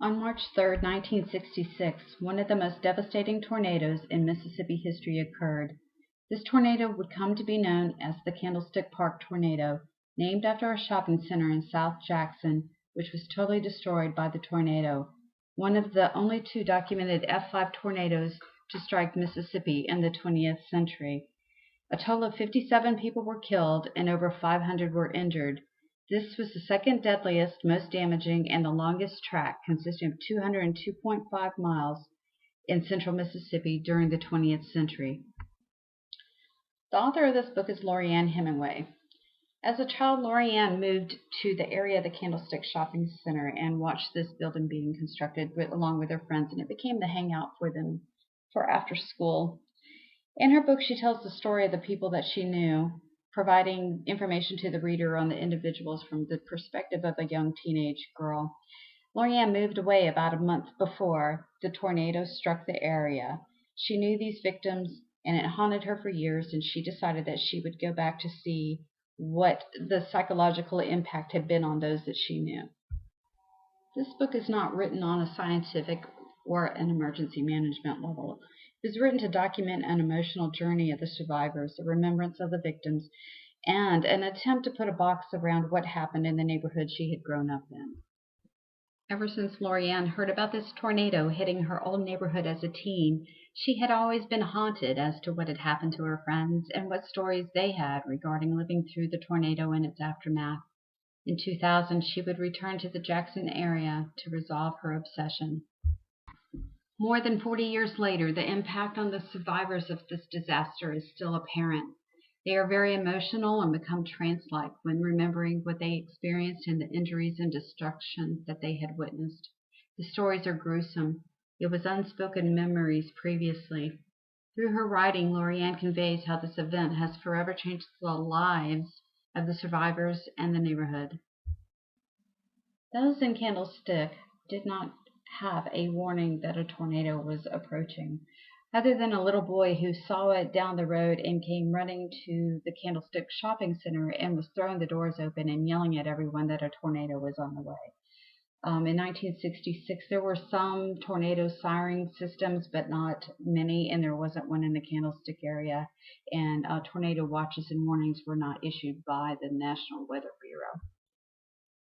On March 3, 1966, one of the most devastating tornadoes in Mississippi history occurred. This tornado would come to be known as the Candlestick Park tornado, named after a shopping center in South Jackson, which was totally destroyed by the tornado, one of the only two documented F5 tornadoes to strike Mississippi in the 20th century. A total of 57 people were killed and over 500 were injured. This was the second deadliest, most damaging, and the longest track, consisting of 202.5 miles in central Mississippi during the 20th century. The author of this book is Lori Ann Hemingway. As a child, Lori Ann moved to the area of the Candlestick Shopping Center and watched this building being constructed along with her friends, and it became the hangout for them for after school. In her book, she tells the story of the people that she knew, providing information to the reader on the individuals from the perspective of a young teenage girl. Lori Ann moved away about a month before the tornado struck the area. She knew these victims, and it haunted her for years, and she decided that she would go back to see what the psychological impact had been on those that she knew. This book is not written on a scientific or an emergency management level. It was written to document an emotional journey of the survivors, the remembrance of the victims, and an attempt to put a box around what happened in the neighborhood she had grown up in. Ever since Lori Ann heard about this tornado hitting her old neighborhood as a teen, she had always been haunted as to what had happened to her friends and what stories they had regarding living through the tornado and its aftermath. In 2000, she would return to the Jackson area to resolve her obsession. More than 40 years later, the impact on the survivors of this disaster is still apparent. They are very emotional and become trance-like when remembering what they experienced and the injuries and destruction that they had witnessed. The stories are gruesome. It was unspoken memories previously. Through her writing, Lori Ann conveys how this event has forever changed the lives of the survivors and the neighborhood. Those in Candlestick did not have a warning that a tornado was approaching, other than a little boy who saw it down the road and came running to the Candlestick Shopping Center and was throwing the doors open and yelling at everyone that a tornado was on the way. In 1966, there were some tornado siren systems, but not many, and there wasn't one in the Candlestick area, and tornado watches and warnings were not issued by the National Weather Bureau.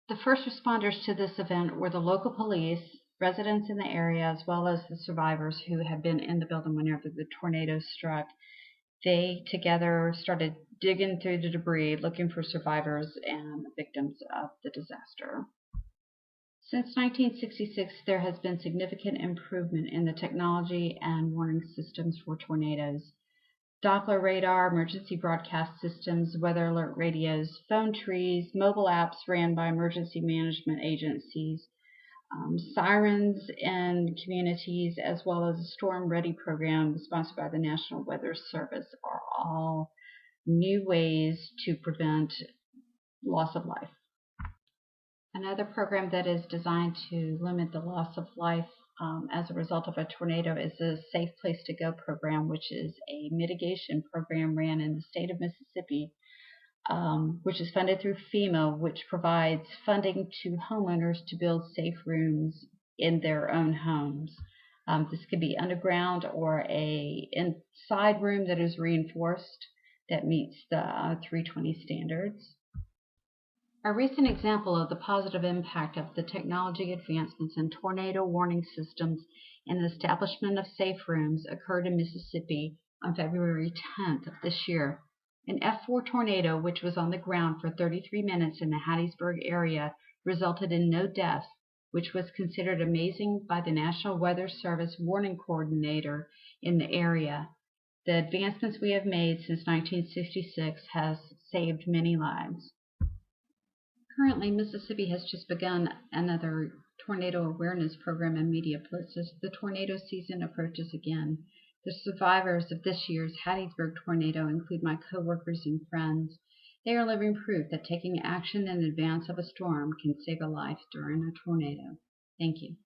The first responders to this event were the local police, residents in the area, as well as the survivors who had been in the building whenever the tornado struck. They together started digging through the debris, looking for survivors and victims of the disaster. Since 1966, there has been significant improvement in the technology and warning systems for tornadoes. Doppler radar, emergency broadcast systems, weather alert radios, phone trees, mobile apps ran by emergency management agencies, sirens in communities, as well as a storm ready program sponsored by the National Weather Service are all new ways to prevent loss of life. Another program that is designed to limit the loss of life as a result of a tornado is the Safe Place to Go program, which is a mitigation program ran in the state of Mississippi, which is funded through FEMA, which provides funding to homeowners to build safe rooms in their own homes. This could be underground or a inside room that is reinforced that meets the 320 standards. A recent example of the positive impact of the technology advancements in tornado warning systems and the establishment of safe rooms occurred in Mississippi on February 10th of this year. An F4 tornado, which was on the ground for 33 minutes in the Hattiesburg area, resulted in no deaths, which was considered amazing by the National Weather Service warning coordinator in the area. The advancements we have made since 1966 has saved many lives. Currently, Mississippi has just begun another tornado awareness program and media blitz as the tornado season approaches again. The survivors of this year's Hattiesburg tornado include my coworkers and friends. They are living proof that taking action in advance of a storm can save a life during a tornado. Thank you.